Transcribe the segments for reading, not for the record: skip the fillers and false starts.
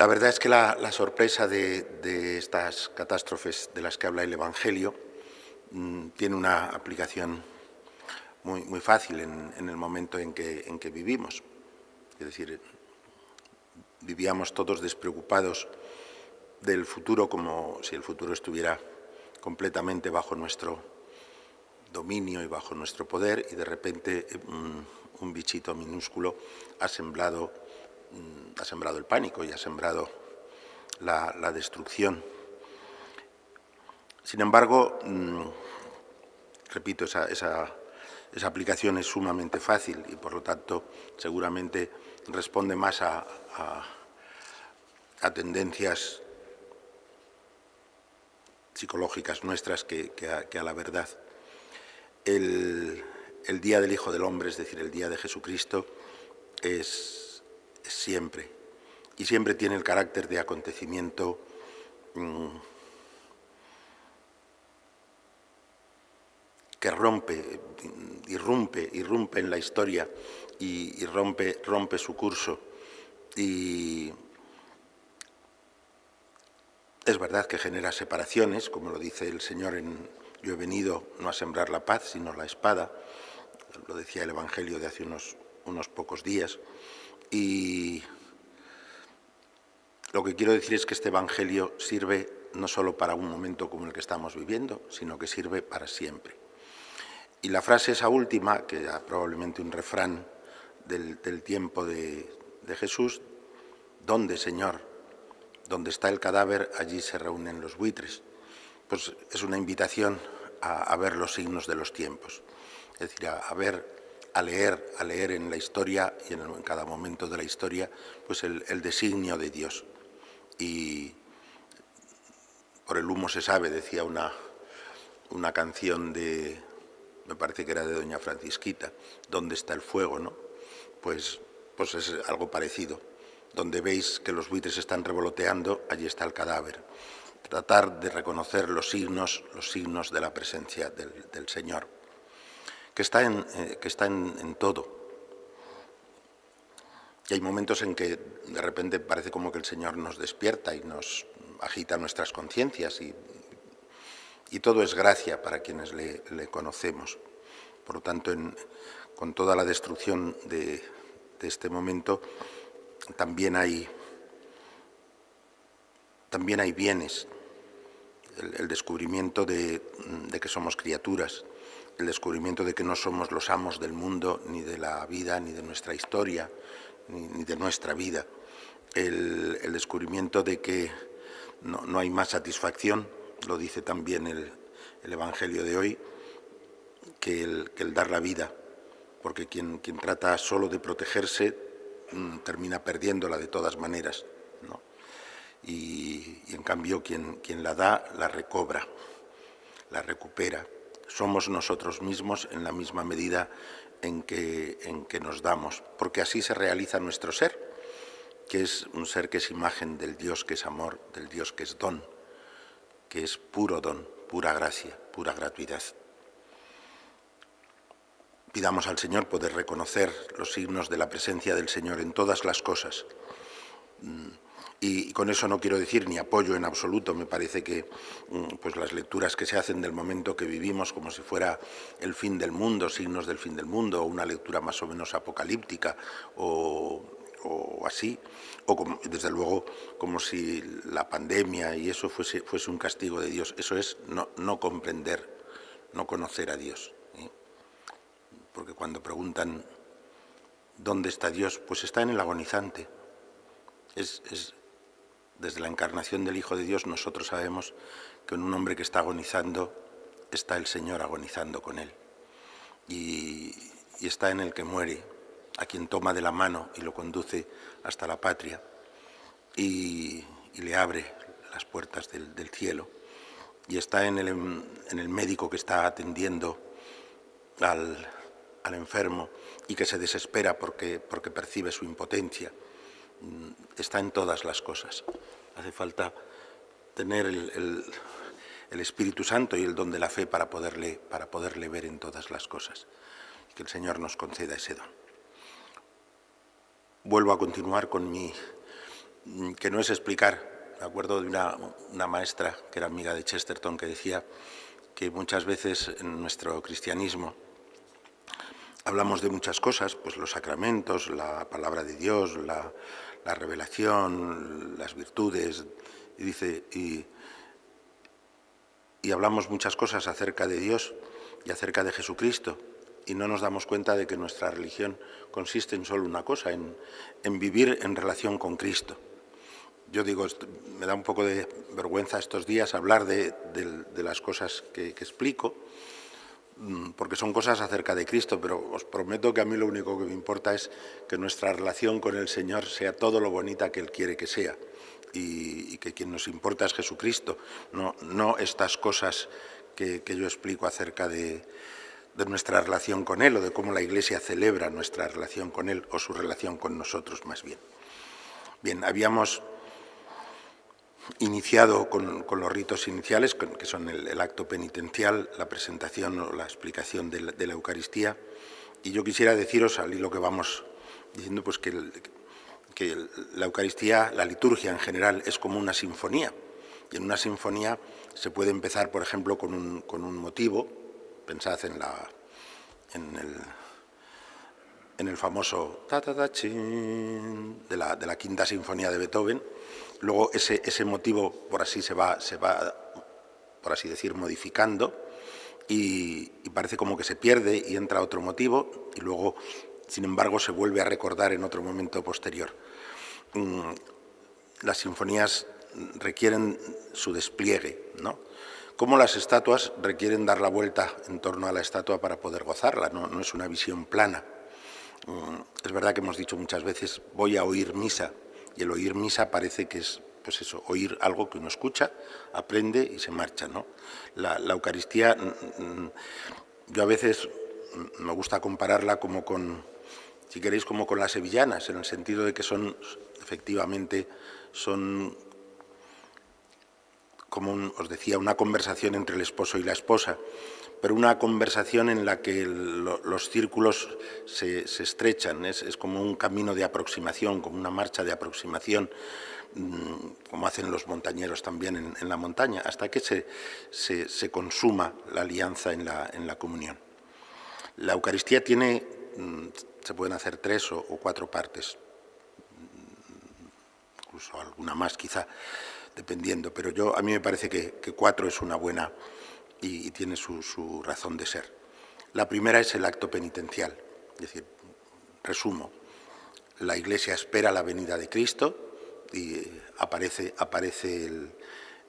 La verdad es que la sorpresa de estas catástrofes de las que habla el Evangelio tiene una aplicación muy fácil en el momento en que vivimos. Es decir, vivíamos todos despreocupados del futuro como si el futuro estuviera completamente bajo nuestro dominio y bajo nuestro poder, y de repente un bichito minúsculo ha sembrado el pánico y ha sembrado la destrucción. Sin embargo, repito, esa aplicación es sumamente fácil y, por lo tanto, seguramente responde más a tendencias psicológicas nuestras que a la verdad. El día del Hijo del Hombre, es decir, el día de Jesucristo, es siempre, y siempre tiene el carácter de acontecimiento que irrumpe en la historia y rompe su curso. Y es verdad que genera separaciones, como lo dice el Señor en Yo he venido no a sembrar la paz, sino la espada. Lo decía el Evangelio de hace unos pocos días. Y lo que quiero decir es que este Evangelio sirve no solo para un momento como el que estamos viviendo, sino que sirve para siempre. Y la frase esa última, que era probablemente un refrán del tiempo de Jesús: ¿dónde, Señor? Donde está el cadáver, allí se reúnen los buitres. Pues es una invitación a ver los signos de los tiempos. Es decir, a leer en la historia y en cada momento de la historia, pues el designio de Dios. Y por el humo se sabe, decía una canción me parece que era de doña Francisquita, ¿dónde está el fuego?, ¿no? Pues es algo parecido. Donde veis que los buitres están revoloteando, allí está el cadáver. Tratar de reconocer los signos de la presencia del Señor, que está en todo. Y hay momentos en que de repente parece como que el Señor nos despierta y nos agita nuestras conciencias, y todo es gracia para quienes le conocemos. Por lo tanto, con toda la destrucción de este momento, también hay bienes. El descubrimiento de que somos criaturas, el descubrimiento de que no somos los amos del mundo, ni de la vida, ni de nuestra historia, ni de nuestra vida. El descubrimiento de que no hay más satisfacción, lo dice también el Evangelio de hoy, que el dar la vida, porque quien trata solo de protegerse termina perdiéndola de todas maneras, ¿no? Y en cambio quien la da, la recobra, la recupera. Somos nosotros mismos en la misma medida en que nos damos, porque así se realiza nuestro ser, que es un ser que es imagen del Dios que es amor, del Dios que es don, que es puro don, pura gracia, pura gratuidad. Pidamos al Señor poder reconocer los signos de la presencia del Señor en todas las cosas. Y con eso no quiero decir ni apoyo en absoluto. Me parece que pues las lecturas que se hacen del momento que vivimos como si fuera el fin del mundo, signos del fin del mundo, o una lectura más o menos apocalíptica o así, o desde luego como si la pandemia y eso fuese un castigo de Dios. Eso es no comprender, no conocer a Dios. Porque cuando preguntan ¿dónde está Dios?, pues está en el agonizante. Desde la encarnación del Hijo de Dios nosotros sabemos que en un hombre que está agonizando está el Señor agonizando con él. Y está en el que muere, a quien toma de la mano y lo conduce hasta la patria y le abre las puertas del cielo. Y está en el médico que está atendiendo al enfermo y que se desespera porque percibe su impotencia. Está en todas las cosas. Hace falta tener el Espíritu Santo y el don de la fe para poderle ver en todas las cosas. Que el Señor nos conceda ese don. Vuelvo a continuar con mi que no es explicar. Me acuerdo de una maestra que era amiga de Chesterton que decía que muchas veces en nuestro cristianismo hablamos de muchas cosas, pues los sacramentos, la palabra de Dios, la revelación, las virtudes, y dice, y hablamos muchas cosas acerca de Dios y acerca de Jesucristo, y no nos damos cuenta de que nuestra religión consiste en solo una cosa, en vivir en relación con Cristo. Yo digo, me da un poco de vergüenza estos días hablar de las cosas que explico, porque son cosas acerca de Cristo, pero os prometo que a mí lo único que me importa es que nuestra relación con el Señor sea todo lo bonita que Él quiere que sea, y que quien nos importa es Jesucristo, no estas cosas que yo explico acerca de nuestra relación con Él, o de cómo la Iglesia celebra nuestra relación con Él, o su relación con nosotros más bien. Bien, habíamos iniciado con los ritos iniciales, que son el acto penitencial, la presentación o la explicación de la Eucaristía, y yo quisiera deciros, al hilo que vamos diciendo, pues que la Eucaristía, la liturgia en general, es como una sinfonía, y en una sinfonía se puede empezar, por ejemplo, con un motivo. Pensad en el famoso ta-ta-ta-chin de la Quinta Sinfonía de Beethoven. Luego ese motivo por así se va, por así decir, modificando, y parece como que se pierde y entra otro motivo, y luego, sin embargo, se vuelve a recordar en otro momento posterior. Las sinfonías requieren su despliegue, ¿no? Como las estatuas requieren dar la vuelta en torno a la estatua para poder gozarla, no es una visión plana. Es verdad que hemos dicho muchas veces, voy a oír misa, y el oír misa parece que es, pues eso, oír algo que uno escucha, aprende y se marcha, ¿no? La Eucaristía, yo a veces me gusta compararla como con, si queréis, como con las sevillanas, en el sentido de que son, efectivamente, son como os decía, una conversación entre el esposo y la esposa, pero una conversación en la que los círculos se estrechan, es como un camino de aproximación, como una marcha de aproximación, como hacen los montañeros también en la montaña, hasta que se consuma la alianza en la comunión. La Eucaristía tiene, se pueden hacer 3 o 4 partes, incluso alguna más quizá, dependiendo, pero a mí me parece que 4 es una buena y tiene su razón de ser. La primera es el acto penitencial, es decir, resumo, la Iglesia espera la venida de Cristo y aparece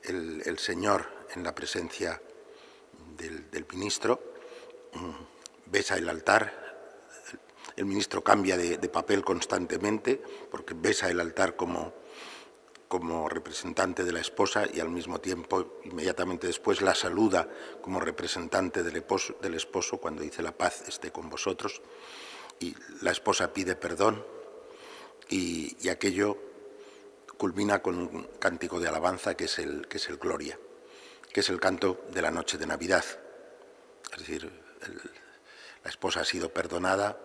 el Señor en la presencia del ministro, besa el altar, el ministro cambia de papel constantemente porque besa el altar como representante de la esposa y al mismo tiempo, inmediatamente después, la saluda como representante del esposo cuando dice la paz esté con vosotros, y la esposa pide perdón y aquello culmina con un cántico de alabanza que es el Gloria, que es el canto de la noche de Navidad. Es decir, la esposa ha sido perdonada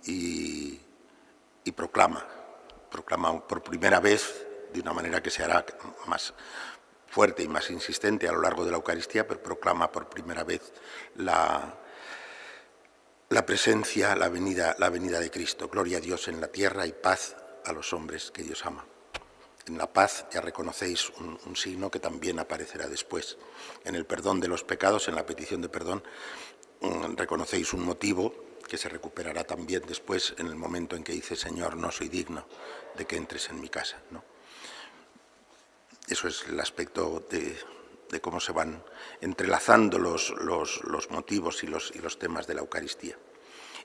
y proclama por primera vez, de una manera que se hará más fuerte y más insistente a lo largo de la Eucaristía, pero proclama por primera vez la presencia, la venida de Cristo. Gloria a Dios en la tierra y paz a los hombres que Dios ama. En la paz ya reconocéis un signo que también aparecerá después. En el perdón de los pecados, en la petición de perdón, reconocéis un motivo que se recuperará también después en el momento en que dice, Señor, no soy digno de que entres en mi casa, ¿no? Eso es el aspecto de cómo se van entrelazando los motivos y los temas de la Eucaristía.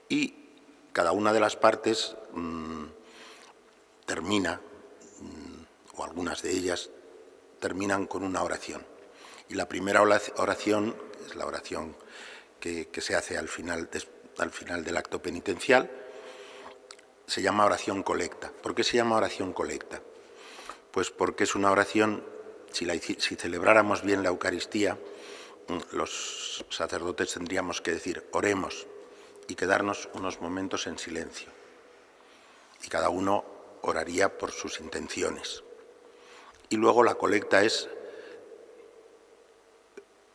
Y cada una de las partes termina, o algunas de ellas, terminan con una oración. Y la primera oración es la oración que se hace al final del acto penitencial, se llama oración colecta. ¿Por qué se llama oración colecta? Pues porque es una oración, si celebráramos bien la Eucaristía, los sacerdotes tendríamos que decir, oremos, y quedarnos unos momentos en silencio. Y cada uno oraría por sus intenciones. Y luego la colecta es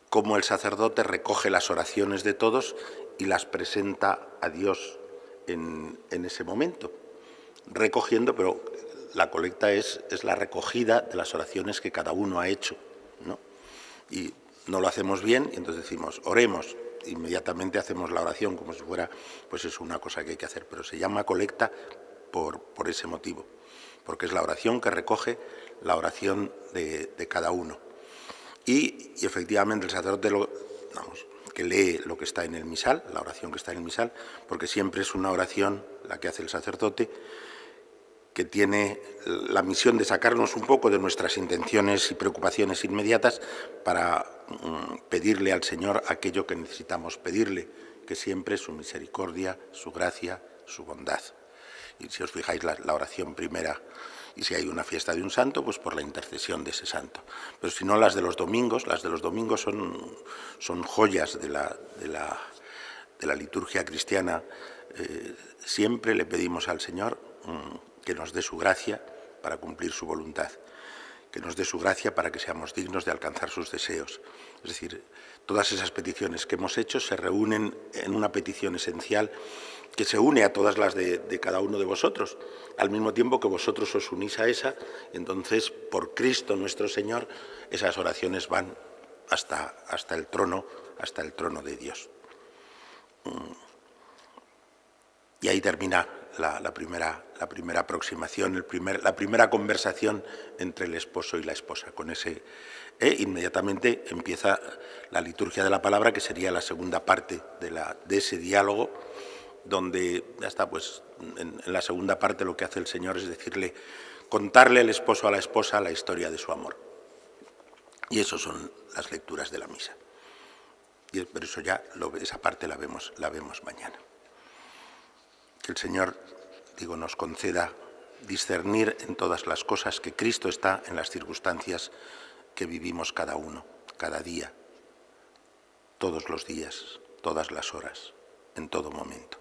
cómo el sacerdote recoge las oraciones de todos y las presenta a Dios en ese momento, recogiendo, pero la colecta es la recogida de las oraciones que cada uno ha hecho, ¿no? Y no lo hacemos bien, y entonces decimos, oremos, inmediatamente hacemos la oración como si fuera, pues es una cosa que hay que hacer, pero se llama colecta por ese motivo, porque es la oración que recoge la oración de cada uno. Y efectivamente el sacerdote que lee lo que está en el misal, la oración que está en el misal, porque siempre es una oración la que hace el sacerdote, que tiene la misión de sacarnos un poco de nuestras intenciones y preocupaciones inmediatas para pedirle al Señor aquello que necesitamos pedirle, que siempre es su misericordia, su gracia, su bondad. Y si os fijáis, la oración primera, y si hay una fiesta de un santo, pues por la intercesión de ese santo. Pero si no, las de los domingos son joyas de la liturgia cristiana. Siempre le pedimos al Señor que nos dé su gracia para cumplir su voluntad, que nos dé su gracia para que seamos dignos de alcanzar sus deseos. Es decir, todas esas peticiones que hemos hecho se reúnen en una petición esencial que se une a todas las de cada uno de vosotros, al mismo tiempo que vosotros os unís a esa, entonces por Cristo nuestro Señor esas oraciones van hasta el trono de Dios. Y ahí termina la primera aproximación, la primera conversación entre el esposo y la esposa. Con ese, inmediatamente empieza la liturgia de la palabra, que sería la segunda parte de ese diálogo, donde ya está, pues en la segunda parte lo que hace el Señor es contarle el esposo a la esposa la historia de su amor. Y eso son las lecturas de la misa. Y por eso ya esa parte la vemos mañana. Que el Señor, nos conceda discernir en todas las cosas que Cristo está en las circunstancias que vivimos cada uno, cada día, todos los días, todas las horas, en todo momento.